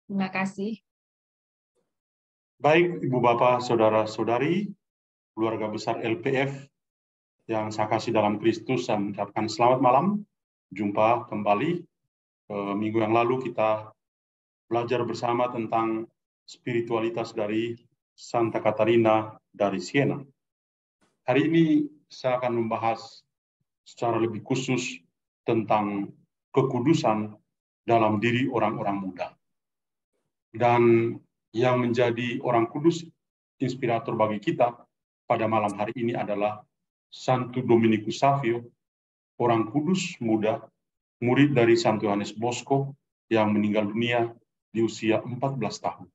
Terima kasih. Baik, Ibu Bapak, Saudara-saudari, keluarga besar LPF yang saya kasih dalam Kristus, saya mengucapkan selamat malam. Jumpa kembali. Minggu yang lalu kita belajar bersama tentang spiritualitas dari Santa Katarina dari Siena. Hari ini saya akan membahas secara lebih khusus tentang kekudusan dalam diri orang-orang muda. Dan yang menjadi orang kudus, inspirator bagi kita pada malam hari ini adalah Santo Dominikus Savio, orang kudus muda, murid dari Santo Yohanes Bosco yang meninggal dunia di usia 14 tahun.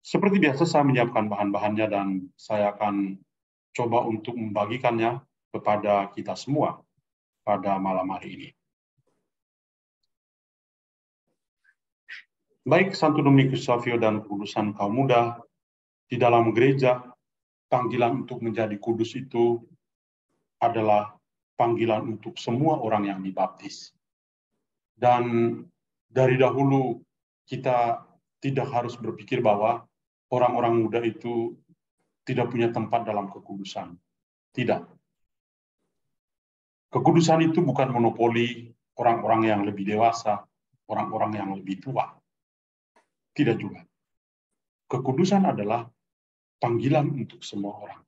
Seperti biasa saya menyiapkan bahan-bahannya dan saya akan coba untuk membagikannya kepada kita semua pada malam hari ini. Baik Santo Dominikus Savio dan kekudusan kaum muda, di dalam gereja, panggilan untuk menjadi kudus itu adalah panggilan untuk semua orang yang dibaptis. Dan dari dahulu kita tidak harus berpikir bahwa orang-orang muda itu tidak punya tempat dalam kekudusan. Tidak. Kekudusan itu bukan monopoli orang-orang yang lebih dewasa, orang-orang yang lebih tua. Tidak juga. Kekudusan adalah panggilan untuk semua orang.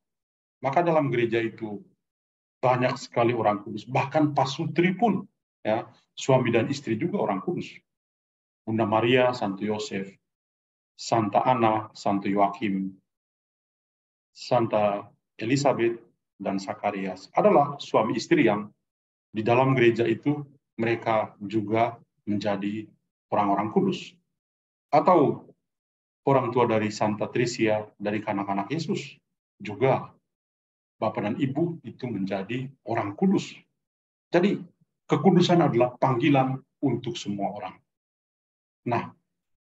Maka dalam gereja itu banyak sekali orang kudus. Bahkan pasutri pun, ya, suami dan istri juga orang kudus. Bunda Maria, Santo Yosef, Santa Ana, Santo Yoakim, Santa Elizabeth, dan Zakarias adalah suami istri yang di dalam gereja itu mereka juga menjadi orang-orang kudus. Atau orang tua dari Santa Trisia, dari kanak-kanak Yesus, juga Bapak dan Ibu itu menjadi orang kudus. Jadi, kekudusan adalah panggilan untuk semua orang. Nah,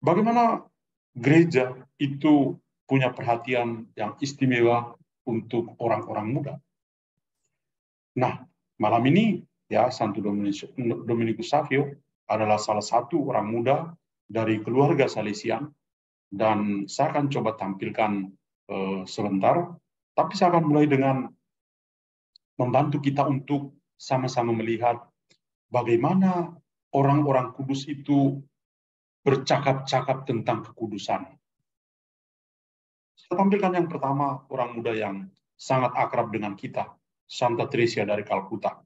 bagaimana gereja itu punya perhatian yang istimewa untuk orang-orang muda? Nah, malam ini ya Santo Dominikus Savio adalah salah satu orang muda dari keluarga Salesian, dan saya akan coba tampilkan sebentar, tapi saya akan mulai dengan membantu kita untuk sama-sama melihat bagaimana orang-orang kudus itu bercakap-cakap tentang kekudusan. Saya tampilkan yang pertama, orang muda yang sangat akrab dengan kita, Santa Teresa dari Kalkuta.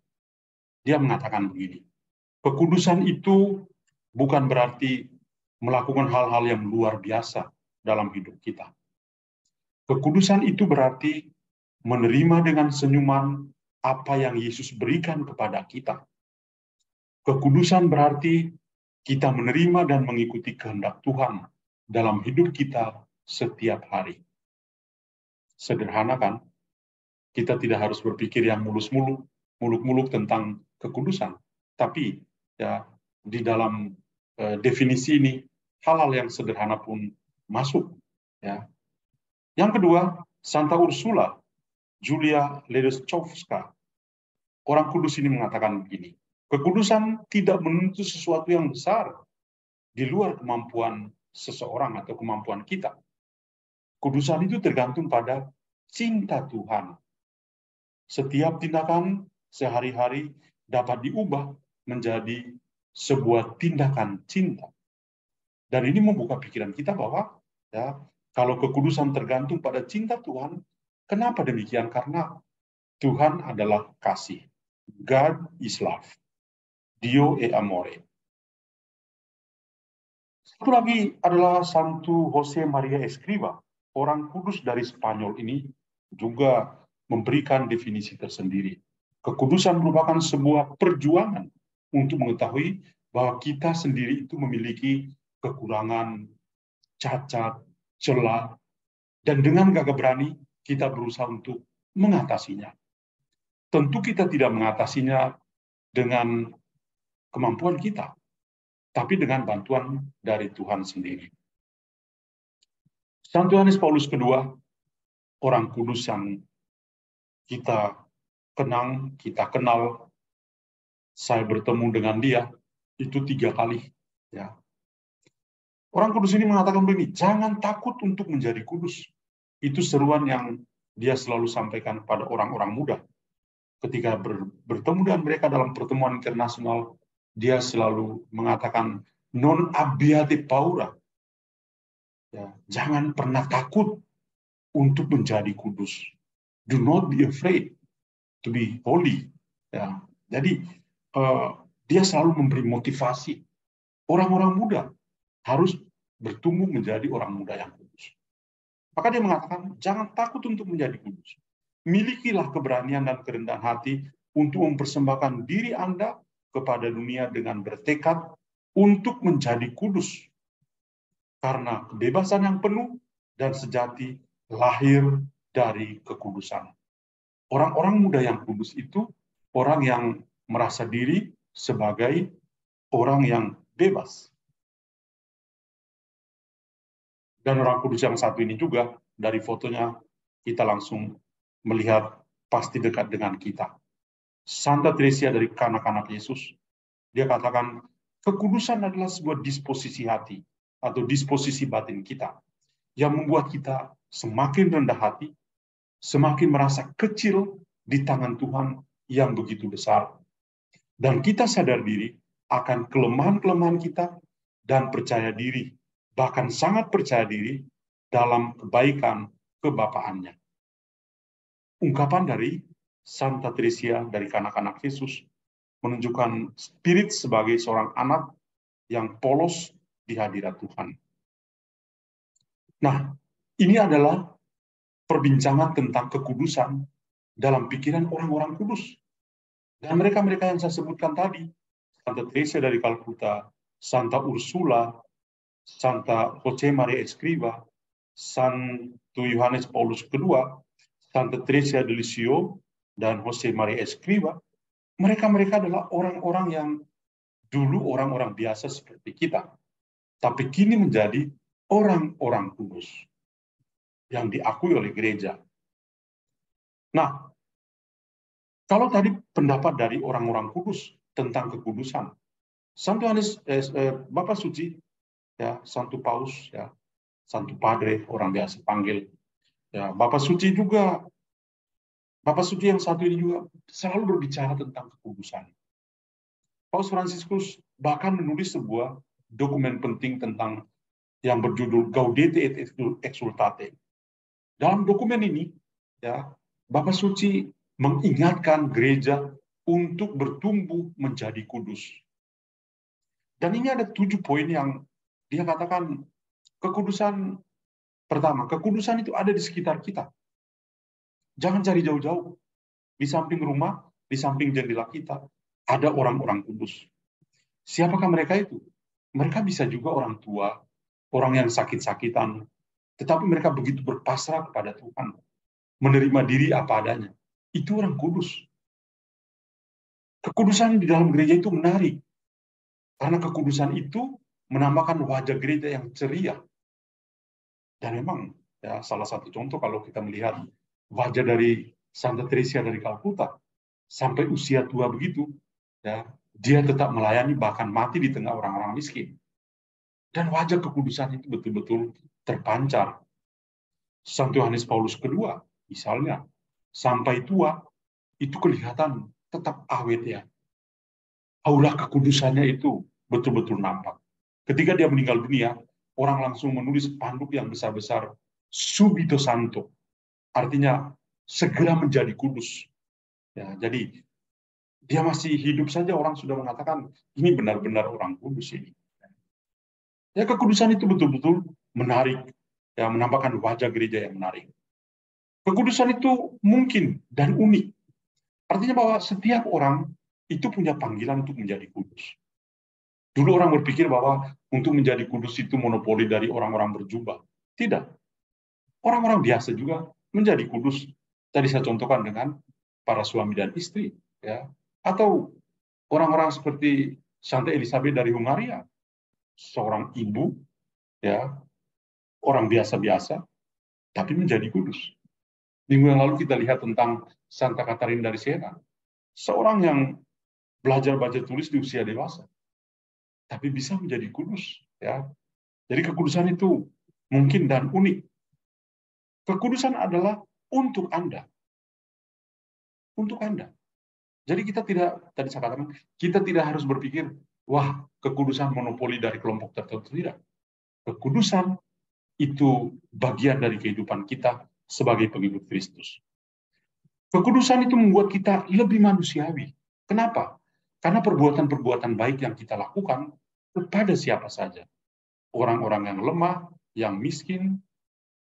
Dia mengatakan begini, kekudusan itu bukan berarti melakukan hal-hal yang luar biasa dalam hidup kita. Kekudusan itu berarti menerima dengan senyuman apa yang Yesus berikan kepada kita. Kekudusan berarti kita menerima dan mengikuti kehendak Tuhan dalam hidup kita setiap hari. Sederhana kan? Kita tidak harus berpikir yang muluk-muluk tentang kekudusan. Tapi ya di dalam definisi ini hal-hal yang sederhana pun masuk. Ya. Yang kedua, Santa Ursula Julia Ledeschovska, orang kudus ini mengatakan begini, kekudusan tidak menuntut sesuatu yang besar di luar kemampuan seseorang atau kemampuan kita. Kudusan itu tergantung pada cinta Tuhan. Setiap tindakan sehari-hari dapat diubah menjadi sebuah tindakan cinta. Dan ini membuka pikiran kita bahwa ya, kalau kekudusan tergantung pada cinta Tuhan, kenapa demikian? Karena Tuhan adalah kasih. God is love. Dio e amore. Satu lagi adalah Santo Jose Maria Escriva. Orang kudus dari Spanyol ini juga memberikan definisi tersendiri. Kekudusan merupakan sebuah perjuangan untuk mengetahui bahwa kita sendiri itu memiliki kekurangan, cacat, celah, dan dengan gagah berani kita berusaha untuk mengatasinya. Tentu kita tidak mengatasinya dengan kemampuan kita, tapi dengan bantuan dari Tuhan sendiri. Santo Yohanes Paulus II, orang kudus yang kita kenang, kita kenal, saya bertemu dengan dia itu 3 kali. Ya. Orang kudus ini mengatakan begini, jangan takut untuk menjadi kudus. Itu seruan yang dia selalu sampaikan kepada orang-orang muda. Ketika bertemu dengan mereka dalam pertemuan internasional, dia selalu mengatakan, non abbiate paura. Ya, jangan pernah takut untuk menjadi kudus. Do not be afraid to be holy. Ya, jadi dia selalu memberi motivasi. Orang-orang muda harus bertumbuh menjadi orang muda yang kudus. Maka dia mengatakan, jangan takut untuk menjadi kudus. Milikilah keberanian dan kerendahan hati untuk mempersembahkan diri Anda kepada dunia dengan bertekad untuk menjadi kudus. Karena kebebasan yang penuh dan sejati lahir dari kekudusan. Orang-orang muda yang kudus itu orang yang merasa diri sebagai orang yang bebas. Dan orang kudus yang satu ini juga, dari fotonya kita langsung melihat pasti dekat dengan kita. Santa Teresia dari kanak-kanak Yesus, dia katakan, kekudusan adalah sebuah disposisi hati atau disposisi batin kita yang membuat kita semakin rendah hati, semakin merasa kecil di tangan Tuhan yang begitu besar. Dan kita sadar diri akan kelemahan-kelemahan kita dan percaya diri, bahkan sangat percaya diri dalam kebaikan kebapaannya. Ungkapan dari Santa Teresia dari kanak-kanak Yesus menunjukkan spirit sebagai seorang anak yang polos di hadirat Tuhan. Nah, ini adalah perbincangan tentang kekudusan dalam pikiran orang-orang kudus. Dan mereka-mereka yang saya sebutkan tadi, Santa Teresia dari Calcutta, Santa Ursula, Santa Jose Maria Escriva, Santo Yohanes Paulus II, Santa Teresia de Lisieux, dan Jose Maria Escriva, mereka-mereka adalah orang-orang yang dulu orang-orang biasa seperti kita, tapi kini menjadi orang-orang kudus yang diakui oleh gereja. Nah, kalau tadi pendapat dari orang-orang kudus tentang kekudusan, Santo Yohanes, Bapak Suci, ya, Santo Paus, ya, Santo Padre, orang biasa panggil, ya, Bapak Suci juga, Bapak Suci yang satu ini juga selalu berbicara tentang kekudusan. Paus Fransiskus bahkan menulis sebuah dokumen penting tentang yang berjudul Gaudete et Exsultate. Dalam dokumen ini, ya, Bapak Suci mengingatkan gereja untuk bertumbuh menjadi kudus. Dan ini ada 7 poin yang dia katakan kekudusan. Pertama, kekudusan itu ada di sekitar kita. Jangan cari jauh-jauh. Di samping rumah, di samping jendela kita, ada orang-orang kudus. Siapakah mereka itu? Mereka bisa juga orang tua, orang yang sakit-sakitan, tetapi mereka begitu berpasrah kepada Tuhan, menerima diri apa adanya. Itu orang kudus. Kekudusan di dalam gereja itu menarik, karena kekudusan itu menambahkan wajah gereja yang ceria. Dan memang, ya, salah satu contoh kalau kita melihat wajah dari Santa Teresia dari Calcutta, sampai usia tua begitu, ya, dia tetap melayani bahkan mati di tengah orang-orang miskin. Dan wajah kekudusan itu betul-betul terpancar. Santo Yohanes Paulus II, misalnya, sampai tua, itu kelihatan tetap awet, ya. Aura kekudusannya itu betul-betul nampak. Ketika dia meninggal dunia, orang langsung menulis spanduk yang besar-besar, subito santo, artinya segera menjadi kudus. Ya, jadi dia masih hidup saja orang sudah mengatakan ini benar-benar orang kudus ini. Ya, kekudusan itu betul-betul menarik, ya, menampakkan wajah gereja yang menarik. Kekudusan itu mungkin dan unik. Artinya bahwa setiap orang itu punya panggilan untuk menjadi kudus. Dulu orang berpikir bahwa untuk menjadi kudus itu monopoli dari orang-orang berjubah. Tidak. Orang-orang biasa juga menjadi kudus. Tadi saya contohkan dengan para suami dan istri, ya. Atau orang-orang seperti Santa Elizabeth dari Hungaria, seorang ibu, ya, orang biasa-biasa, tapi menjadi kudus. Minggu yang lalu kita lihat tentang Santa Katarina dari Siena, seorang yang belajar baca tulis di usia dewasa, tapi bisa menjadi kudus, ya. Jadi kekudusan itu mungkin dan unik. Kekudusan adalah untuk Anda. Untuk Anda. Jadi kita tidak, tadi saya katakan, kita tidak harus berpikir, wah, kekudusan monopoli dari kelompok tertentu. Tidak. Kekudusan itu bagian dari kehidupan kita sebagai pengikut Kristus. Kekudusan itu membuat kita lebih manusiawi. Kenapa? Karena perbuatan-perbuatan baik yang kita lakukan kepada siapa saja. Orang-orang yang lemah, yang miskin,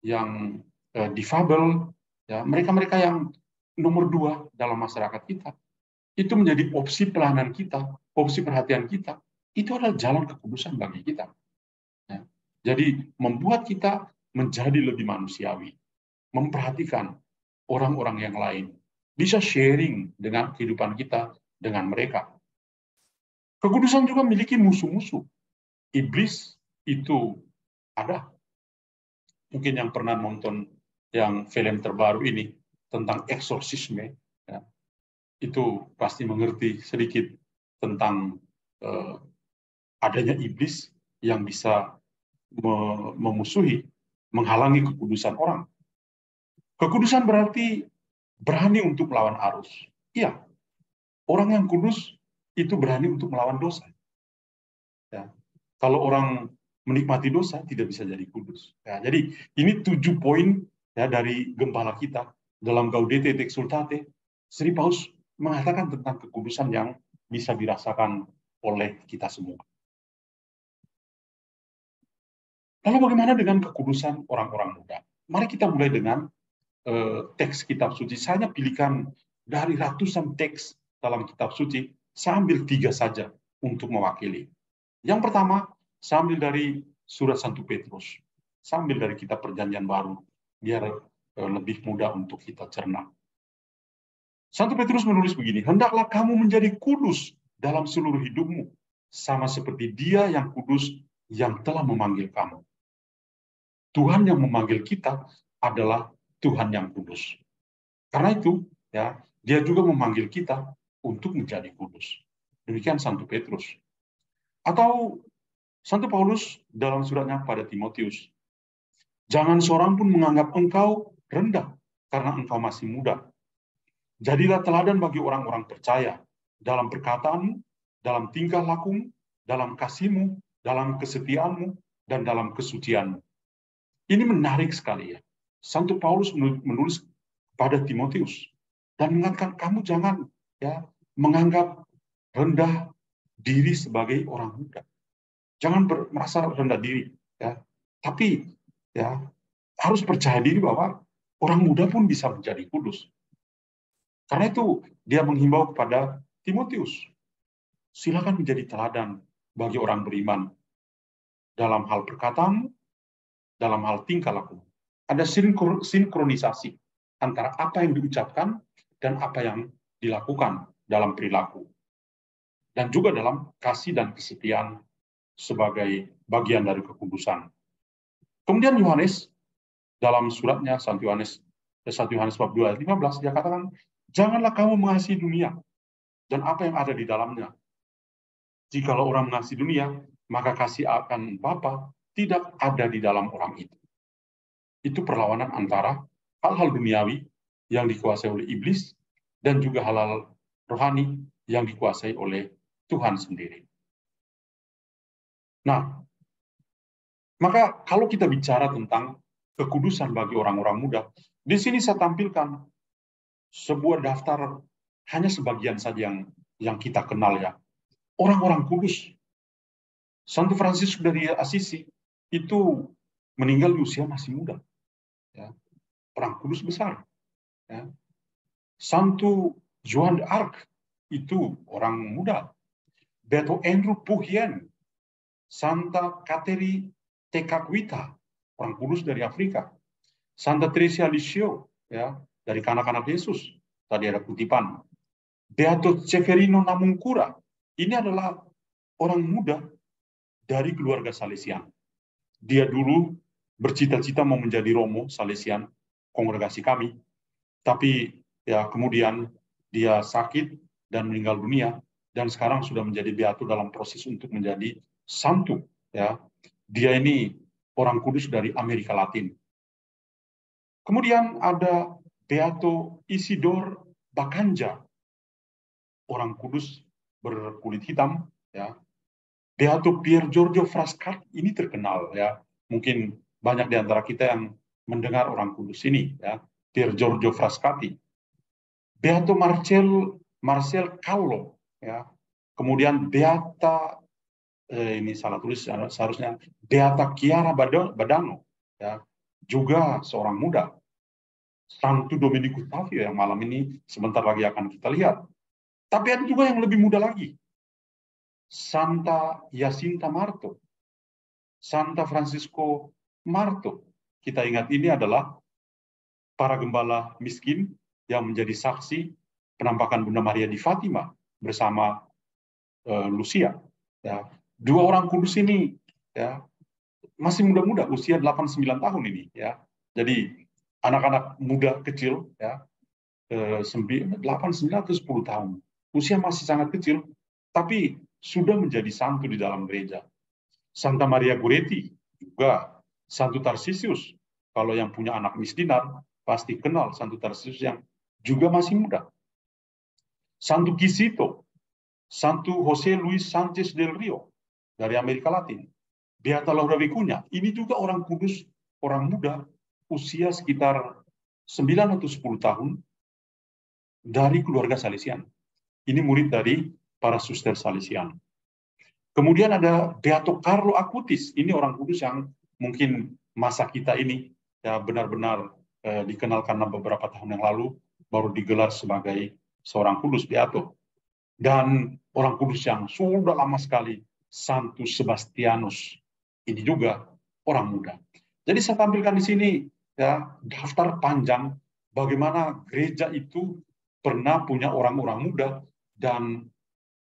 yang difabel, ya, mereka-mereka yang nomor 2 dalam masyarakat kita. Itu menjadi opsi pelayanan kita, opsi perhatian kita. Itu adalah jalan kekudusan bagi kita. Ya. Jadi membuat kita menjadi lebih manusiawi, memperhatikan orang-orang yang lain, bisa sharing dengan kehidupan kita dengan mereka. Kekudusan juga memiliki musuh-musuh. Iblis itu ada. Mungkin yang pernah nonton yang film terbaru ini tentang eksorsisme, ya, itu pasti mengerti sedikit tentang adanya iblis yang bisa memusuhi, menghalangi kekudusan orang. Kekudusan berarti berani untuk melawan arus. Iya, orang yang kudus itu berani untuk melawan dosa. Ya. Kalau orang menikmati dosa, tidak bisa jadi kudus. Ya, jadi ini 7 poin ya dari gembala kita dalam Gaudete et Exsultate. Sri Paus mengatakan tentang kekudusan yang bisa dirasakan oleh kita semua. Lalu bagaimana dengan kekudusan orang-orang muda? Mari kita mulai dengan teks kitab suci. Saya pilihkan dari ratusan teks dalam kitab suci, saya ambil 3 saja untuk mewakili. Yang pertama, saya ambil dari surat 1 Petrus. Saya ambil dari kitab Perjanjian Baru, biar lebih mudah untuk kita cerna. 1 Petrus menulis begini, hendaklah kamu menjadi kudus dalam seluruh hidupmu, sama seperti Dia yang kudus yang telah memanggil kamu. Tuhan yang memanggil kita adalah Tuhan yang kudus. Karena itu, ya, Dia juga memanggil kita untuk menjadi kudus. Demikian Santo Petrus. Atau Santo Paulus dalam suratnya pada Timotius. Jangan seorang pun menganggap engkau rendah karena engkau masih muda. Jadilah teladan bagi orang-orang percaya dalam perkataanmu, dalam tingkah lakumu, dalam kasihmu, dalam kesetiaanmu, dan dalam kesucianmu. Ini menarik sekali ya. Santo Paulus menulis pada Timotius dan mengatakan kamu jangan ya menganggap rendah diri sebagai orang muda. Jangan merasa rendah diri ya. Tapi ya harus percaya diri bahwa orang muda pun bisa menjadi kudus. Karena itu dia menghimbau kepada Timotius, silakan menjadi teladan bagi orang beriman dalam hal perkataan, dalam hal tingkah laku. Ada sinkronisasi antara apa yang diucapkan dan apa yang dilakukan dalam perilaku. Dan juga dalam kasih dan kesetiaan sebagai bagian dari kekudusan. Kemudian Yohanes, dalam suratnya 1 Yohanes bab 2 ayat 15, dia katakan, janganlah kamu mengasihi dunia dan apa yang ada di dalamnya. Jikalau orang mengasihi dunia, maka kasih akan Bapa tidak ada di dalam orang itu. Itu perlawanan antara hal-hal duniawi yang dikuasai oleh iblis dan juga hal-hal rohani yang dikuasai oleh Tuhan sendiri. Nah, maka kalau kita bicara tentang kekudusan bagi orang-orang muda, di sini saya tampilkan sebuah daftar hanya sebagian saja yang kita kenal ya. Orang-orang kudus. Santo Fransiskus dari Assisi itu meninggal di usia masih muda. Ya. Orang kudus besar. Ya. Santo Joan d'Arc itu orang muda. Beato Andrew Puhien, Santa Kateri Tekakwitha, orang kudus dari Afrika. Santa Teresa Lisieux, ya, dari kanak-kanak Yesus. Tadi ada kutipan. Beato Ceferino Namungkura, ini adalah orang muda dari keluarga Salesian. Dia dulu bercita-cita mau menjadi Romo Salesian, kongregasi kami, tapi ya kemudian dia sakit dan meninggal dunia, dan sekarang sudah menjadi beato dalam proses untuk menjadi santo, ya. Dia ini orang kudus dari Amerika Latin. Kemudian ada Beato Isidor Bakanja, orang kudus berkulit hitam, ya. Beato Pier Giorgio Frascati ini terkenal, ya. Mungkin banyak di antara kita yang mendengar orang kudus ini, ya. Pier Giorgio Frascati. Beato Marcel Callo, ya. Kemudian Beata ini salah tulis seharusnya Beata Chiara Badano, ya. Juga seorang muda. Santo Domenico Savio yang malam ini sebentar lagi akan kita lihat. Tapi ada juga yang lebih muda lagi. Santa Jacinta Marto, Santa Francisco Marto. Kita ingat ini adalah para gembala miskin yang menjadi saksi penampakan Bunda Maria di Fatima bersama Lucia. Ya. Dua orang kudus ini, ya, masih muda-muda, usia 89 tahun ini. Ya. Jadi anak-anak muda kecil, ya, 8, 9, atau 10 tahun. Usia masih sangat kecil, tapi sudah menjadi santo di dalam gereja. Santa Maria Goretti juga, Santo Tarsisius. Kalau yang punya anak miskinan, pasti kenal Santo Tarsisius yang juga masih muda. Santo Gisito, Santo José Luis Sánchez del Rio dari Amerika Latin. Beata Laura Vicuña, ini juga orang kudus, orang muda, usia sekitar 9 atau 10 tahun, dari keluarga Salesian. Ini murid dari para suster Salesian. Kemudian ada Beato Carlo Acutis. Ini orang kudus yang mungkin masa kita ini ya benar-benar dikenal karena beberapa tahun yang lalu baru digelar sebagai seorang kudus Beato. Dan orang kudus yang sudah lama sekali, Santo Sebastianus. Ini juga orang muda. Jadi saya tampilkan di sini ya daftar panjang bagaimana gereja itu pernah punya orang-orang muda dan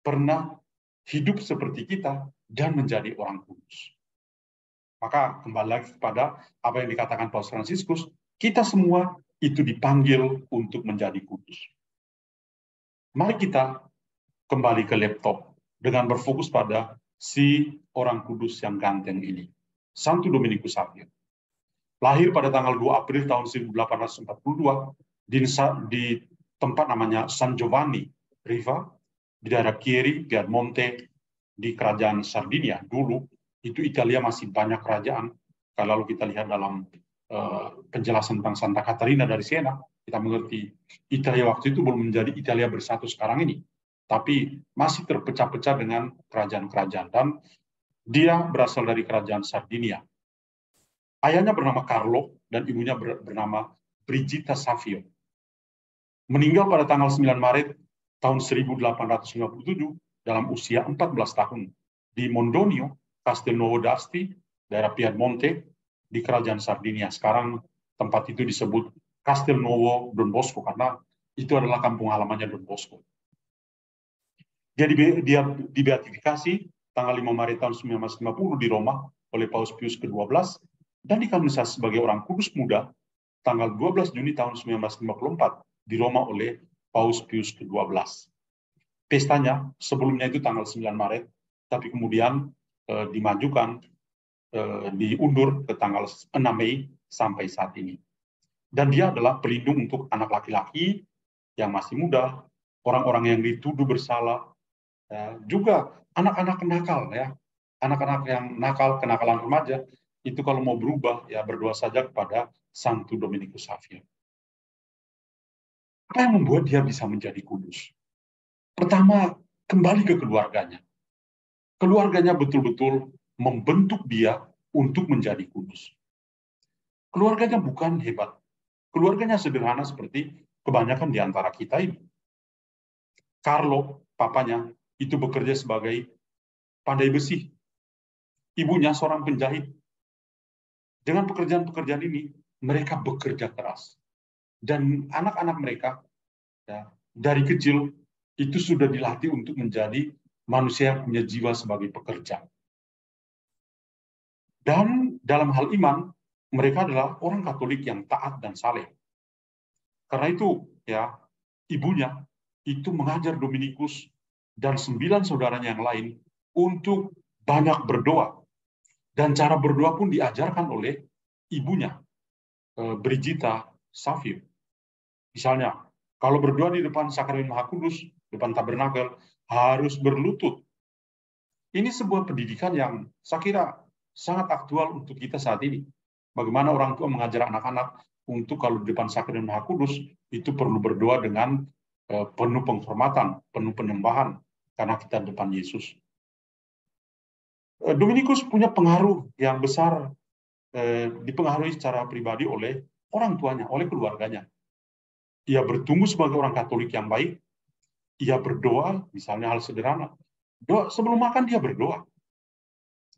pernah hidup seperti kita dan menjadi orang kudus. Maka kembali lagi kepada apa yang dikatakan Paus Fransiskus, kita semua itu dipanggil untuk menjadi kudus. Mari kita kembali ke laptop dengan berfokus pada si orang kudus yang ganteng ini, Santo Domenico Savio. Lahir pada tanggal 2 April tahun 1842 di tempat namanya San Giovanni Riva, di daerah Chieri, Piedmonte, di kerajaan Sardinia. Dulu itu Italia masih banyak kerajaan. Kalau kita lihat dalam penjelasan tentang Santa Caterina dari Siena, kita mengerti Italia waktu itu belum menjadi Italia bersatu sekarang ini, tapi masih terpecah-pecah dengan kerajaan-kerajaan. Dan dia berasal dari kerajaan Sardinia. Ayahnya bernama Carlo dan ibunya bernama Brigida Savio. Meninggal pada tanggal 9 Maret tahun 1857 dalam usia 14 tahun di Mondonio, Castelnuovo d'Asti, daerah Piedmonte, di kerajaan Sardinia. Sekarang tempat itu disebut Castelnuovo Don Bosco karena itu adalah kampung halamannya Don Bosco. Dia dibeatifikasi tanggal 5 Maret tahun 1950 di Roma oleh Paus Pius ke-12 dan dikanonisasi sebagai orang kudus muda tanggal 12 Juni tahun 1954 di Roma oleh Paus Pius ke-12. Pestanya sebelumnya itu tanggal 9 Maret, tapi kemudian dimajukan, diundur ke tanggal 6 Mei sampai saat ini. Dan dia adalah pelindung untuk anak laki-laki yang masih muda, orang-orang yang dituduh bersalah, juga anak-anak nakal, ya, anak-anak yang nakal, kenakalan remaja, itu kalau mau berubah, ya berdoa saja kepada Santo Domenico Savio. Apa yang membuat dia bisa menjadi kudus? Pertama, kembali ke keluarganya. Keluarganya betul-betul membentuk dia untuk menjadi kudus. Keluarganya bukan hebat. Keluarganya sederhana seperti kebanyakan di antara kita ini. Carlo, papanya, itu bekerja sebagai pandai besi. Ibunya seorang penjahit. Dengan pekerjaan-pekerjaan ini, mereka bekerja keras. Dan anak-anak mereka, ya, dari kecil, itu sudah dilatih untuk menjadi manusia yang punya jiwa sebagai pekerja. Dan dalam hal iman, mereka adalah orang Katolik yang taat dan saleh. Karena itu, ya, ibunya itu mengajar Dominikus dan 9 saudaranya yang lain untuk banyak berdoa. Dan cara berdoa pun diajarkan oleh ibunya, Brigita Savio. Misalnya, kalau berdoa di depan Sakramen Maha Kudus, depan tabernakel, harus berlutut. Ini sebuah pendidikan yang saya kira sangat aktual untuk kita saat ini. Bagaimana orang tua mengajar anak-anak untuk kalau di depan Sakramen Maha Kudus, itu perlu berdoa dengan penuh penghormatan, penuh penyembahan, karena kita di depan Yesus. Dominikus punya pengaruh yang besar, dipengaruhi secara pribadi oleh orang tuanya, oleh keluarganya. Ia bertumbuh sebagai orang Katolik yang baik. Ia berdoa, misalnya hal sederhana. Doa, sebelum makan dia berdoa.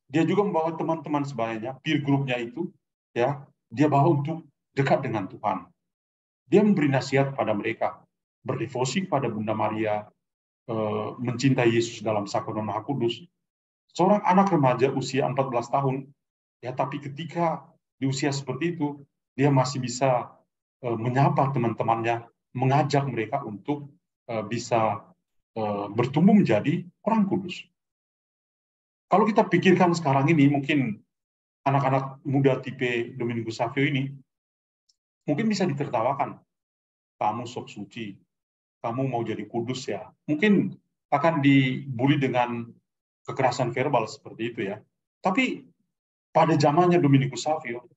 Dia juga membawa teman-teman sebayanya, peer grupnya itu, ya, dia bawa untuk dekat dengan Tuhan. Dia memberi nasihat pada mereka, berdevosi pada Bunda Maria, mencintai Yesus dalam Sakramen Maha Kudus. Seorang anak remaja usia 14 tahun, ya, tapi ketika di usia seperti itu, dia masih bisa menyapa teman-temannya, mengajak mereka untuk bisa bertumbuh menjadi orang kudus. Kalau kita pikirkan sekarang ini, mungkin anak-anak muda tipe Dominikus Savio ini, mungkin bisa ditertawakan. Kamu sok suci, kamu mau jadi kudus ya. Mungkin akan dibully dengan kekerasan verbal seperti itu ya. Tapi pada zamannya Dominikus Savio,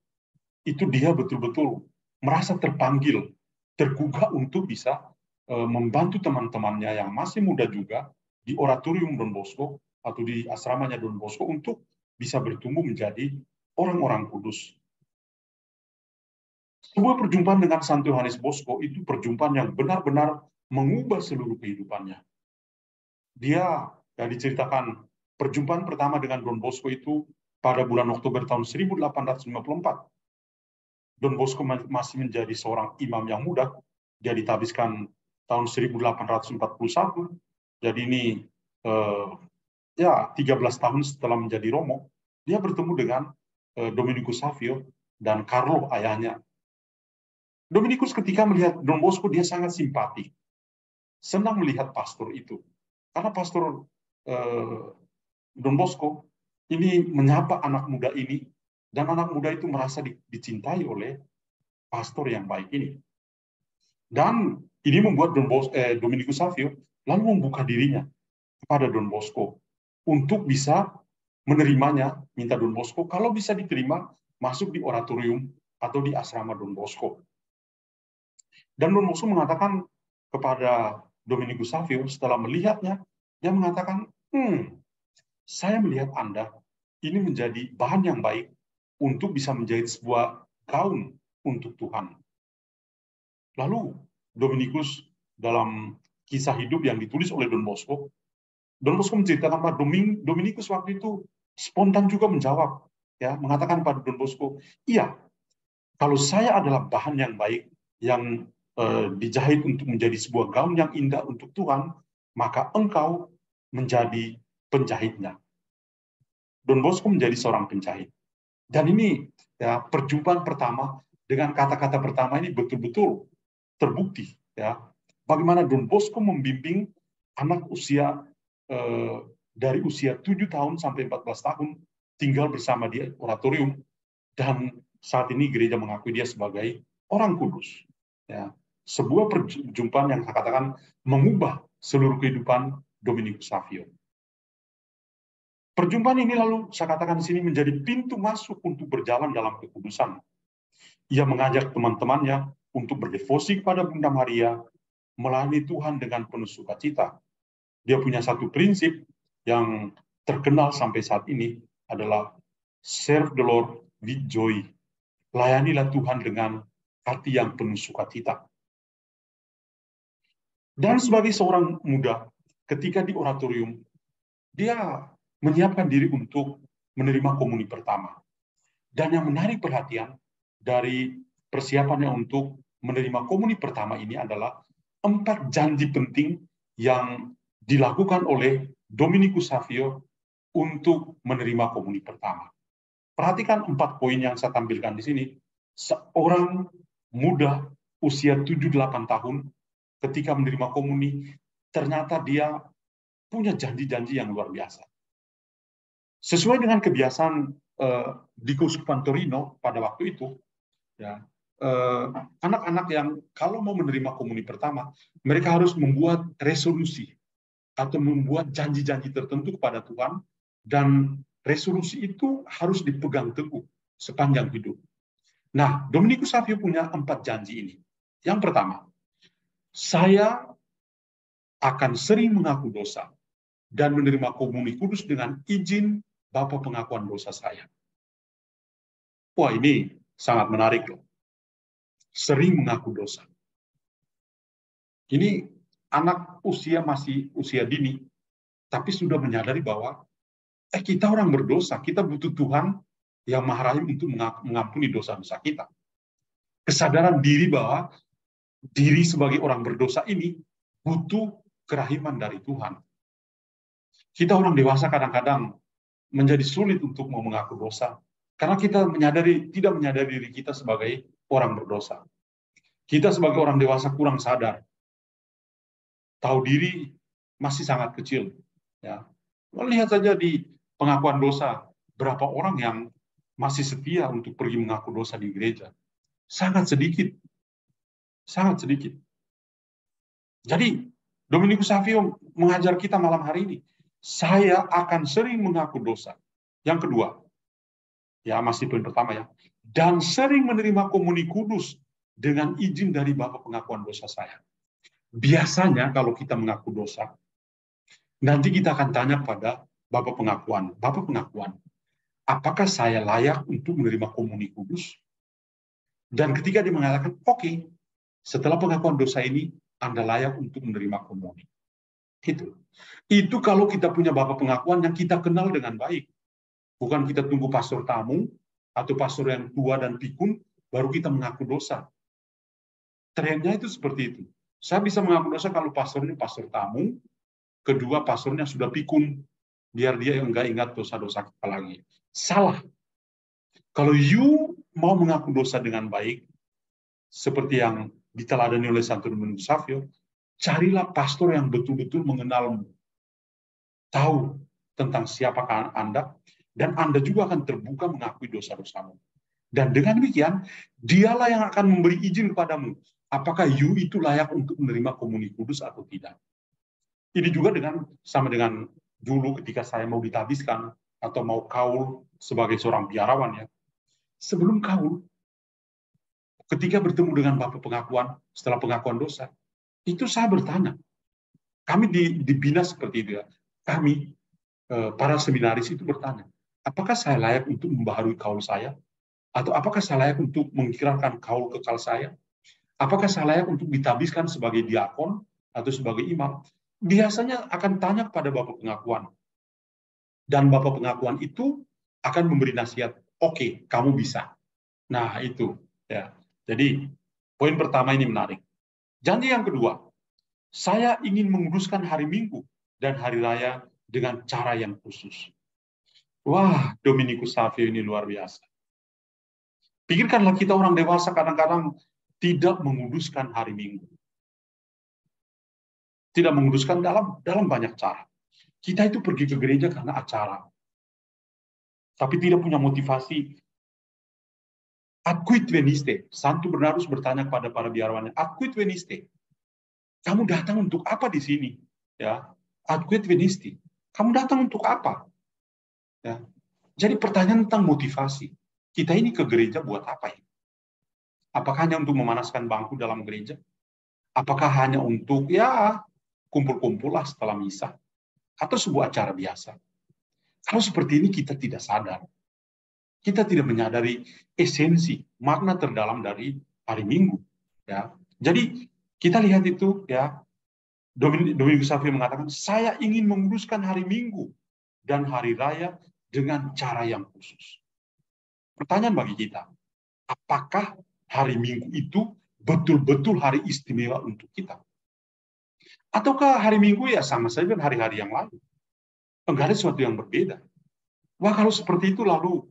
itu dia betul-betul merasa terpanggil, tergugah untuk bisa membantu teman-temannya yang masih muda juga di oratorium Don Bosco atau di asramanya Don Bosco untuk bisa bertumbuh menjadi orang-orang kudus. Sebuah perjumpaan dengan Santo Yohanes Bosco itu perjumpaan yang benar-benar mengubah seluruh kehidupannya. Dia diceritakan perjumpaan pertama dengan Don Bosco itu pada bulan Oktober tahun 1854. Don Bosco masih menjadi seorang imam yang muda. Dia ditabiskan tahun 1841. Jadi ini ya 13 tahun setelah menjadi Romo, dia bertemu dengan Dominikus Savio dan Carlo ayahnya. Dominikus ketika melihat Don Bosco, dia sangat simpati, senang melihat pastor itu, karena pastor Don Bosco ini menyapa anak muda ini, dan anak muda itu merasa dicintai oleh pastor yang baik ini. Dan ini membuat Dominikus Savio lalu membuka dirinya kepada Don Bosco untuk bisa menerimanya, minta Don Bosco kalau bisa diterima masuk di oratorium atau di asrama Don Bosco. Dan Don Bosco mengatakan kepada Dominikus Savio setelah melihatnya, dia mengatakan, saya melihat Anda ini menjadi bahan yang baik untuk bisa menjahit sebuah gaun untuk Tuhan. Lalu Dominikus dalam kisah hidup yang ditulis oleh Don Bosco menceritakan bahwa Dominikus waktu itu spontan juga menjawab, ya, mengatakan pada Don Bosco, iya, kalau saya adalah bahan yang baik yang dijahit untuk menjadi sebuah gaun yang indah untuk Tuhan, maka engkau menjadi penjahitnya. Don Bosco menjadi seorang penjahit. Dan ini ya perjumpaan pertama dengan kata-kata pertama ini betul-betul terbukti, ya, bagaimana Don Bosco membimbing anak usia dari usia 7 tahun sampai 14 tahun tinggal bersama di oratorium, dan saat ini gereja mengakui dia sebagai orang kudus. Ya, sebuah perjumpaan yang saya katakan mengubah seluruh kehidupan Dominikus Savio. Perjumpaan ini lalu saya katakan di sini menjadi pintu masuk untuk berjalan dalam kekudusan. Ia mengajak teman-temannya untuk berdevosi kepada Bunda Maria, melayani Tuhan dengan penuh sukacita. Dia punya satu prinsip yang terkenal sampai saat ini adalah serve the Lord with joy. Layanilah Tuhan dengan hati yang penuh sukacita. Dan sebagai seorang muda, ketika di oratorium, dia menyiapkan diri untuk menerima komuni pertama. Dan yang menarik perhatian dari persiapannya untuk menerima komuni pertama ini adalah 4 janji penting yang dilakukan oleh Dominikus Savio untuk menerima komuni pertama. Perhatikan 4 poin yang saya tampilkan di sini. Seorang muda usia 7-8 tahun ketika menerima komuni, ternyata dia punya janji-janji yang luar biasa. Sesuai dengan kebiasaan di Keuskupan Torino pada waktu itu, ya, anak-anak yang kalau mau menerima komuni pertama, mereka harus membuat resolusi atau membuat janji-janji tertentu kepada Tuhan, dan resolusi itu harus dipegang teguh sepanjang hidup. Nah, Dominikus Savio punya 4 janji ini. Yang pertama, saya akan sering mengaku dosa dan menerima komuni kudus dengan izin Bapa pengakuan dosa saya. Wah, ini sangat menarik loh. Sering mengaku dosa. Ini anak masih usia dini, tapi sudah menyadari bahwa kita orang berdosa, kita butuh Tuhan yang Maha Rahim untuk mengampuni dosa-dosa kita. Kesadaran diri bahwa diri sebagai orang berdosa ini butuh kerahiman dari Tuhan. Kita orang dewasa kadang-kadang menjadi sulit untuk mau mengaku dosa, karena kita tidak menyadari diri kita sebagai orang berdosa. Kita sebagai orang dewasa kurang sadar, tahu diri masih sangat kecil. Ya. Lihat saja di pengakuan dosa, berapa orang yang masih setia untuk pergi mengaku dosa di gereja. Sangat sedikit. Sangat sedikit. Jadi, Dominikus Savio mengajar kita malam hari ini, saya akan sering mengaku dosa. Yang kedua, ya masih poin pertama ya, dan sering menerima komuni kudus dengan izin dari Bapa pengakuan dosa saya. Biasanya kalau kita mengaku dosa, nanti kita akan tanya pada Bapa pengakuan, apakah saya layak untuk menerima komuni kudus? Dan ketika dia mengatakan, oke, setelah pengakuan dosa ini, Anda layak untuk menerima komuni. Itu kalau kita punya Bapa pengakuan yang kita kenal dengan baik. Bukan kita tunggu pastor tamu, atau pastor yang tua dan pikun, baru kita mengaku dosa. Trennya itu seperti itu. Saya bisa mengaku dosa kalau pastornya pastor tamu, kedua pastornya sudah pikun, biar dia enggak ingat dosa-dosa kita lagi. Salah. Kalau you mau mengaku dosa dengan baik, seperti yang diteladani oleh Santo Dominikus Savio, carilah pastor yang betul-betul mengenalmu, tahu tentang siapakah Anda, dan Anda juga akan terbuka mengakui dosa-dosamu. Dan dengan demikian, dialah yang akan memberi izin kepadamu, apakah you itu layak untuk menerima komuni kudus atau tidak. Ini juga sama dengan dulu ketika saya mau ditabiskan, atau mau kaul sebagai seorang biarawan ya. Sebelum kaul, ketika bertemu dengan Bapak pengakuan, setelah pengakuan dosa, itu saya bertanya, kami dibina seperti itu ya, kami, para seminaris itu bertanya, apakah saya layak untuk membaharui kaul saya? Atau apakah saya layak untuk mengikirkan kaul kekal saya? Apakah saya layak untuk ditabiskan sebagai diakon atau sebagai imam? Biasanya akan tanya kepada Bapak pengakuan. Dan Bapak pengakuan itu akan memberi nasihat, oke, kamu bisa. Nah, itu. Ya. Jadi, poin pertama ini menarik. Janji yang kedua, saya ingin menguduskan hari Minggu dan hari raya dengan cara yang khusus. Wah, Dominikus Savio ini luar biasa. Pikirkanlah kita orang dewasa kadang-kadang tidak menguduskan hari Minggu. Tidak menguduskan dalam banyak cara. Kita itu pergi ke gereja karena acara. Tapi tidak punya motivasi. Ad quid veniste? Santo Bernardus bertanya kepada para biarawannya, ad quid veniste? Kamu datang untuk apa di sini? Ya, ad quid veniste? Kamu datang untuk apa? Ya. Jadi pertanyaan tentang motivasi. Kita ini ke gereja buat apa ya? Apakah hanya untuk memanaskan bangku dalam gereja? Apakah hanya untuk ya kumpul-kumpul lah setelah misa? Atau sebuah acara biasa? Kalau seperti ini kita tidak sadar. Kita tidak menyadari esensi, makna terdalam dari hari Minggu. Ya. Jadi kita lihat itu ya, Dominikus Savio mengatakan, saya ingin menguduskan hari Minggu dan hari raya dengan cara yang khusus. Pertanyaan bagi kita, apakah hari Minggu itu betul-betul hari istimewa untuk kita? Ataukah hari Minggu ya sama saja dengan hari-hari yang lain? Enggak ada sesuatu yang berbeda. Wah, kalau seperti itu lalu,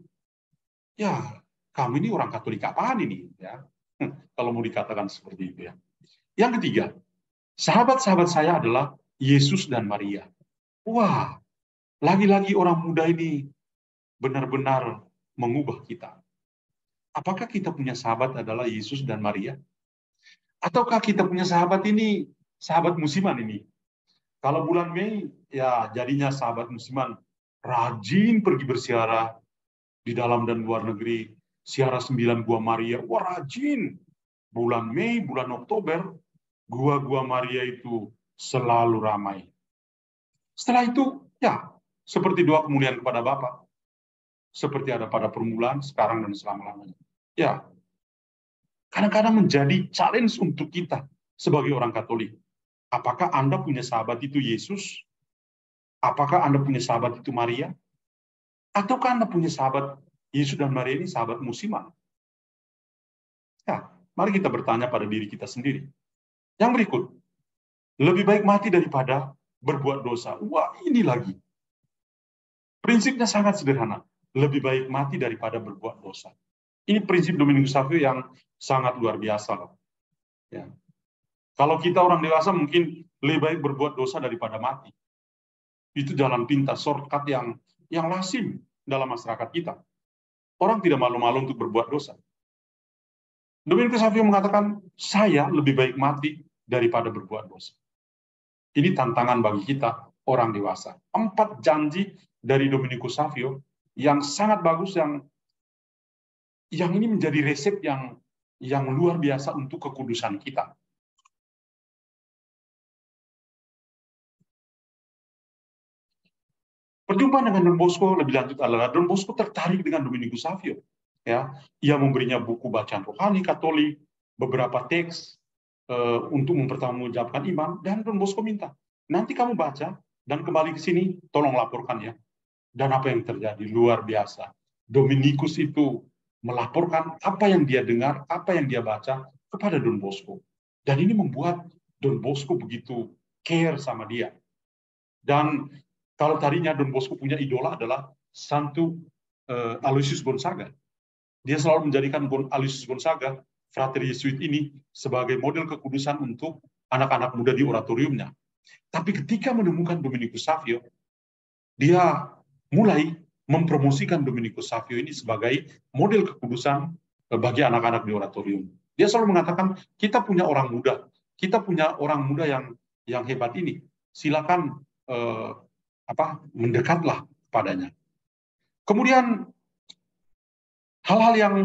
ya kami ini orang Katolik apaan ini? Ya, kalau mau dikatakan seperti itu ya. Yang ketiga, sahabat-sahabat saya adalah Yesus dan Maria. Wah, lagi-lagi orang muda ini benar-benar mengubah kita. Apakah kita punya sahabat adalah Yesus dan Maria? Ataukah kita punya sahabat ini, sahabat musiman ini? Kalau bulan Mei, ya jadinya sahabat musiman rajin pergi bersiara di dalam dan luar negeri. Siara 9 Gua Maria, wah rajin. Bulan Mei, bulan Oktober, Gua Maria itu selalu ramai. Setelah itu, ya, seperti doa kemuliaan kepada Bapa. Seperti ada pada permulaan, sekarang, dan selama-lamanya. Ya, kadang-kadang menjadi challenge untuk kita sebagai orang Katolik. Apakah Anda punya sahabat itu Yesus? Apakah Anda punya sahabat itu Maria? Ataukah Anda punya sahabat Yesus dan Maria ini sahabat musiman? Ya, mari kita bertanya pada diri kita sendiri. Yang berikut, lebih baik mati daripada berbuat dosa. Wah, ini lagi. Prinsipnya sangat sederhana. Lebih baik mati daripada berbuat dosa. Ini prinsip Dominikus Savio yang sangat luar biasa. Ya. Kalau kita orang dewasa mungkin lebih baik berbuat dosa daripada mati. Itu jalan pintas, shortcut yang lazim dalam masyarakat kita. Orang tidak malu-malu untuk berbuat dosa. Dominikus Savio mengatakan, saya lebih baik mati daripada berbuat dosa. Ini tantangan bagi kita, orang dewasa. 4 janji dari Dominikus Savio yang sangat bagus, yang ini menjadi resep yang luar biasa untuk kekudusan kita. Perjumpaan dengan Don Bosco lebih lanjut adalah Don Bosco tertarik dengan Dominikus Savio. Ya, ia memberinya buku bacaan rohani Katolik, beberapa teks untuk mempertanggungjawabkan iman, dan Don Bosco minta, nanti kamu baca dan kembali ke sini, tolong laporkan ya. Dan apa yang terjadi? Luar biasa. Dominikus itu melaporkan apa yang dia dengar, apa yang dia baca kepada Don Bosco. Dan ini membuat Don Bosco begitu care sama dia. Dan kalau tadinya Don Bosco punya idola adalah Santo Aloysius Gonzaga. Dia selalu menjadikan Aloysius Gonzaga, frater Yesuit ini, sebagai model kekudusan untuk anak-anak muda di oratoriumnya. Tapi ketika menemukan Dominikus Savio, dia mulai mempromosikan Dominikus Savio ini sebagai model kekudusan bagi anak-anak di oratorium. Dia selalu mengatakan, kita punya orang muda, kita punya orang muda yang hebat ini. Silakan mendekatlah padanya. Kemudian hal-hal yang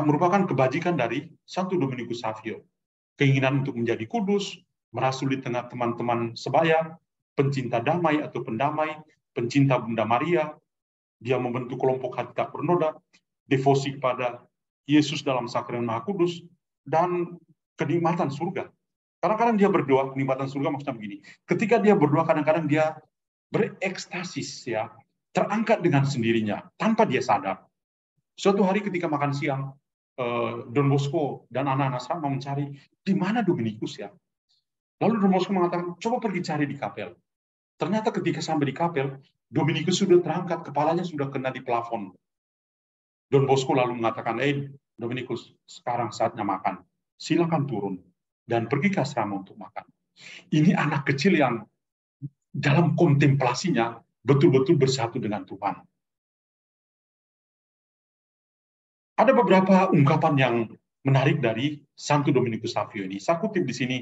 merupakan kebajikan dari Santo Dominikus Savio. Keinginan untuk menjadi kudus, merasuk di tengah teman-teman sebaya, pencinta damai atau pendamai, pencinta Bunda Maria, dia membentuk kelompok hati tak bernoda, devosi kepada Yesus dalam sakramen Maha Kudus, dan kenikmatan surga. Kadang-kadang dia berdoa, kenikmatan surga maksudnya begini. Ketika dia berdoa, kadang-kadang dia berekstasis, ya, terangkat dengan sendirinya, tanpa dia sadar. Suatu hari ketika makan siang, Don Bosco dan anak-anak sama mencari di mana Dominikus ya. Lalu Don Bosco mengatakan, coba pergi cari di kapel. Ternyata ketika sampai di kapel, Dominikus sudah terangkat, kepalanya sudah kena di plafon. Don Bosco lalu mengatakan, Dominikus, sekarang saatnya makan. Silakan turun dan pergi ke asrama untuk makan. Ini anak kecil yang dalam kontemplasinya betul-betul bersatu dengan Tuhan. Ada beberapa ungkapan yang menarik dari Santo Dominikus Savio ini. Saya kutip di sini,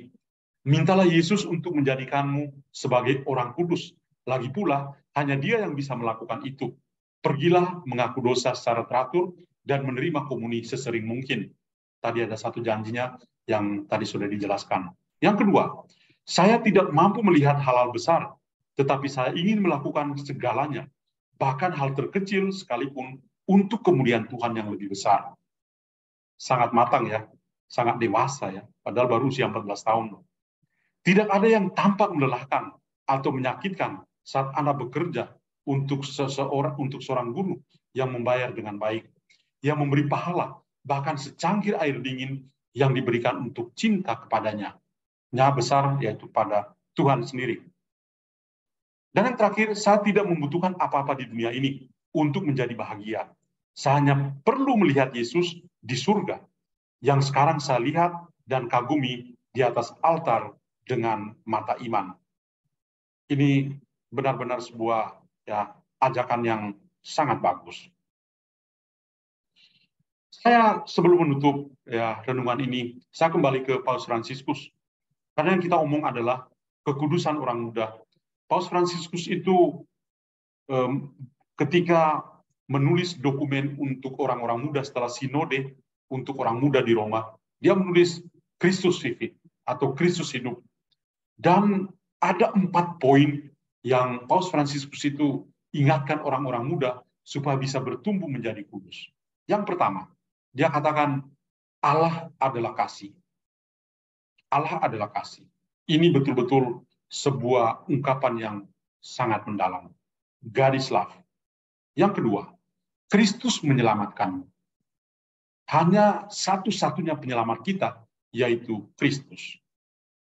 mintalah Yesus untuk menjadikanmu sebagai orang kudus. Lagi pula, hanya Dia yang bisa melakukan itu. Pergilah mengaku dosa secara teratur dan menerima komuni sesering mungkin. Tadi ada satu janjinya yang tadi sudah dijelaskan. Yang kedua, saya tidak mampu melihat hal-hal besar, tetapi saya ingin melakukan segalanya, bahkan hal terkecil sekalipun, untuk kemuliaan Tuhan yang lebih besar. Sangat matang ya, sangat dewasa ya, padahal baru usia 14 tahun. Tidak ada yang tampak melelahkan atau menyakitkan saat Anda bekerja untuk seorang guru yang membayar dengan baik, yang memberi pahala, bahkan secangkir air dingin yang diberikan untuk cinta kepadanya. Yang besar yaitu pada Tuhan sendiri. Dan yang terakhir, saya tidak membutuhkan apa-apa di dunia ini untuk menjadi bahagia. Saya hanya perlu melihat Yesus di surga, yang sekarang saya lihat dan kagumi di atas altar dengan mata iman. Ini benar-benar sebuah ajakan yang sangat bagus. Saya sebelum menutup ya renungan ini, saya kembali ke Paus Fransiskus. Karena yang kita omong adalah kekudusan orang muda. Paus Fransiskus itu ketika menulis dokumen untuk orang-orang muda setelah sinode untuk orang muda di Roma, dia menulis Christus Vivit atau Kristus hidup. Dan ada 4 poin yang Paus Fransiskus itu ingatkan orang-orang muda supaya bisa bertumbuh menjadi kudus. Yang pertama, dia katakan Allah adalah kasih. Allah adalah kasih. Ini betul-betul sebuah ungkapan yang sangat mendalam. God is love. Yang kedua, Kristus menyelamatkanmu. Hanya satu-satunya penyelamat kita, yaitu Kristus.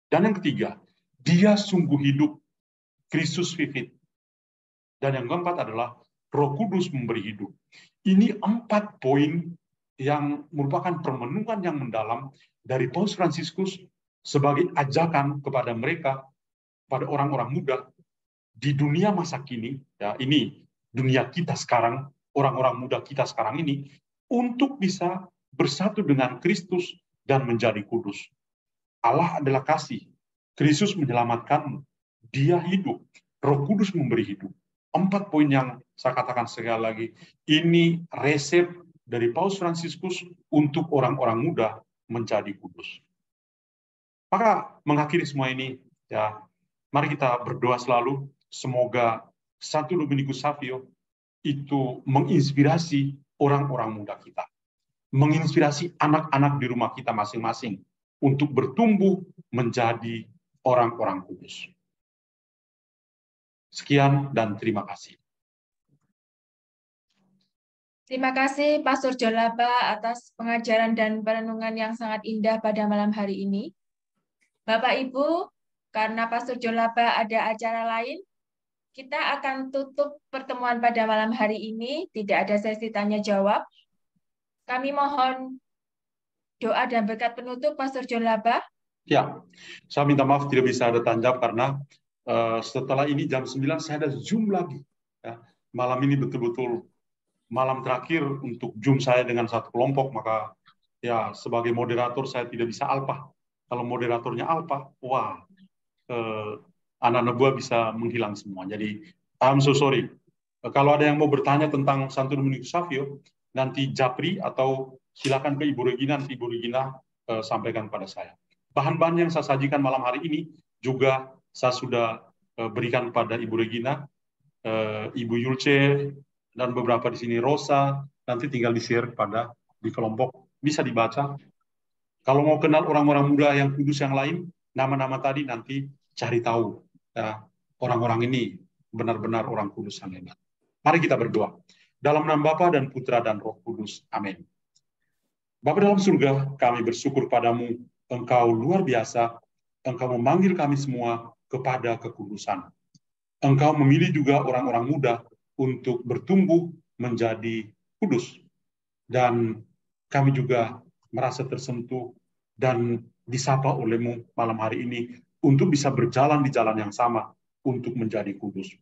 Dan yang ketiga, dia sungguh hidup, Kristus Vivit. Dan yang keempat adalah Roh Kudus memberi hidup. Ini 4 poin yang merupakan permenungan yang mendalam dari Paus Fransiskus sebagai ajakan kepada mereka, pada orang-orang muda di dunia masa kini, ya ini dunia kita sekarang, orang-orang muda kita sekarang ini, untuk bisa bersatu dengan Kristus dan menjadi kudus. Allah adalah kasih, Kristus menyelamatkanmu, dia hidup, Roh Kudus memberi hidup. 4 poin yang saya katakan sekali lagi, ini resep dari Paus Fransiskus untuk orang-orang muda menjadi kudus. Maka mengakhiri semua ini, ya, mari kita berdoa selalu, semoga Santo Dominikus Savio itu menginspirasi orang-orang muda kita, menginspirasi anak-anak di rumah kita masing-masing untuk bertumbuh menjadi orang-orang kudus. Sekian dan terima kasih. Terima kasih Pastor Jolaba atas pengajaran dan perenungan yang sangat indah pada malam hari ini. Bapak Ibu, karena Pastor Jolaba ada acara lain, kita akan tutup pertemuan pada malam hari ini. Tidak ada sesi tanya jawab. Kami mohon doa dan berkat penutup Pastor Jolaba. Ya, saya minta maaf tidak bisa ada tanya jawab karena setelah ini jam 9 saya ada Zoom lagi. Ya, malam ini betul-betul malam terakhir untuk Zoom saya dengan satu kelompok, maka ya sebagai moderator saya tidak bisa alpa. Kalau moderatornya alpa, wah, anak-anak buah bisa menghilang semua. Jadi, I'm so sorry. Kalau ada yang mau bertanya tentang Santo Dominikus Savio, nanti Japri atau silakan ke Ibu Regina, nanti Ibu Regina sampaikan pada saya. Bahan-bahan yang saya sajikan malam hari ini juga saya sudah berikan pada Ibu Regina, Ibu Yulce, dan beberapa di sini Rosa, nanti tinggal di-share di kelompok, bisa dibaca. Kalau mau kenal orang-orang muda yang kudus yang lain, nama-nama tadi nanti cari tahu. Ya, orang-orang ini benar-benar orang kudus yang hebat. Mari kita berdoa. Dalam nama Bapa dan Putra dan Roh Kudus. Amin. Bapa dalam surga, kami bersyukur padamu. Engkau luar biasa. Engkau memanggil kami semua kepada kekudusan. Engkau memilih juga orang-orang muda untuk bertumbuh menjadi kudus. Dan kami juga merasa tersentuh dan disapa olehmu malam hari ini untuk bisa berjalan di jalan yang sama untuk menjadi kudus.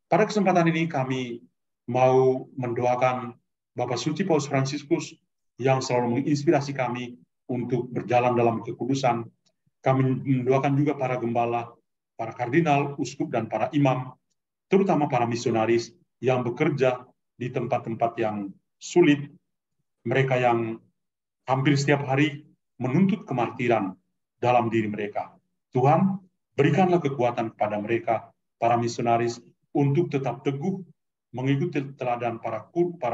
Pada kesempatan ini kami mau mendoakan Bapak Suci Paus Fransiskus yang selalu menginspirasi kami untuk berjalan dalam kekudusan. Kami mendoakan juga para gembala, para kardinal, uskup, dan para imam, terutama para misionaris yang bekerja di tempat-tempat yang sulit, mereka yang hampir setiap hari menuntut kemartiran dalam diri mereka. Tuhan, berikanlah kekuatan kepada mereka, para misionaris, untuk tetap teguh mengikuti teladan para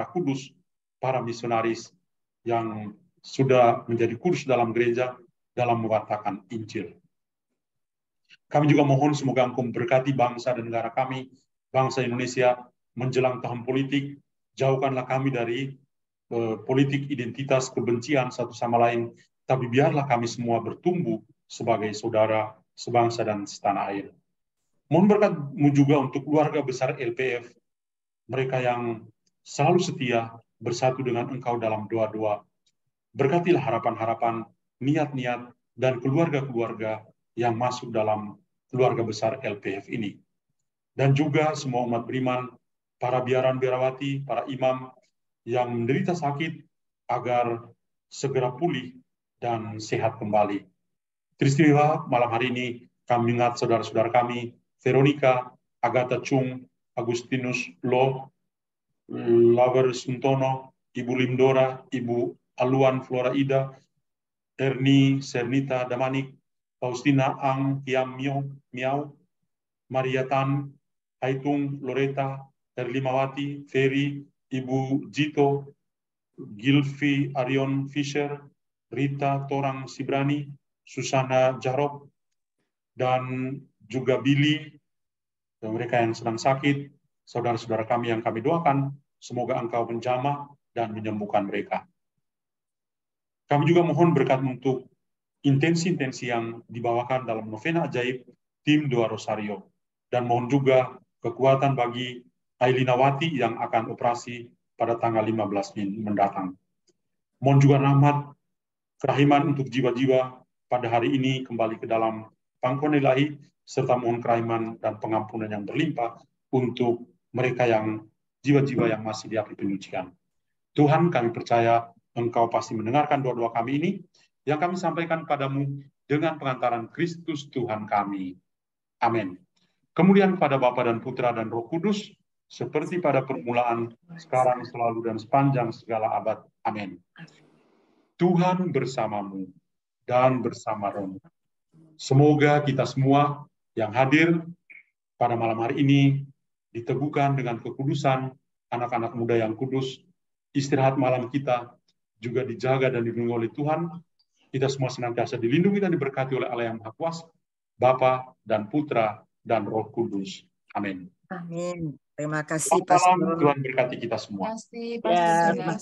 kudus, para misionaris yang sudah menjadi kudus dalam gereja dalam mewartakan Injil. Kami juga mohon semoga Engkau memberkati bangsa dan negara kami, bangsa Indonesia, menjelang tahun politik. Jauhkanlah kami dari politik identitas kebencian satu sama lain, tapi biarlah kami semua bertumbuh sebagai saudara, sebangsa dan setanah air. Mohon berkat-Mu juga untuk keluarga besar LPF, mereka yang selalu setia bersatu dengan Engkau dalam doa-doa. Berkatilah harapan-harapan, niat-niat, dan keluarga-keluarga yang masuk dalam keluarga besar LPF ini. Dan juga semua umat beriman, para biaran-biarawati, para imam yang menderita sakit agar segera pulih dan sehat kembali. Peristiwa malam hari ini kami ingat saudara-saudara kami, Veronica, Agatha Chung, Agustinus Lo, Laver Suntono, Ibu Limdora, Ibu Aluan Flora Ida, Erni Sernita Damanik, Faustina Ang Tiam Miao, Maria Tan, Haitung Loreta, Erlimawati, Ferry, Ibu Jito, Gilvi Arion Fisher, Rita Torang Sibrani, Susana Jarob, dan juga Billy, dan mereka yang sedang sakit, saudara-saudara kami yang kami doakan, semoga Engkau menjamah dan menyembuhkan mereka. Kami juga mohon berkat untuk intensi-intensi yang dibawakan dalam novena ajaib tim Doa Rosario. Dan mohon juga kekuatan bagi Ailinawati yang akan operasi pada tanggal 15 mendatang. Mohon juga rahmat, kerahiman untuk jiwa-jiwa pada hari ini kembali ke dalam pangkuan ilahi, serta mohon kerahiman dan pengampunan yang berlimpah untuk mereka yang jiwa-jiwa yang masih di api penyucian. Tuhan, kami percaya Engkau pasti mendengarkan doa-doa kami ini, yang kami sampaikan padamu dengan pengantaran Kristus Tuhan kami. Amin. Kemudian kepada Bapa dan Putra dan Roh Kudus, seperti pada permulaan, sekarang, selalu, dan sepanjang segala abad. Amin. Tuhan bersamamu dan bersama rohmu. Semoga kita semua yang hadir pada malam hari ini diteguhkan dengan kekudusan anak-anak muda yang kudus. Istirahat malam kita juga dijaga dan dilindungi oleh Tuhan. Kita semua senantiasa dilindungi dan diberkati oleh Allah yang Maha Kuasa, Bapa dan Putra dan Roh Kudus. Amin. Amin. Terima kasih, Selamat malam, Pastor. Tuhan berkati kita semua. Terima kasih, Pastor.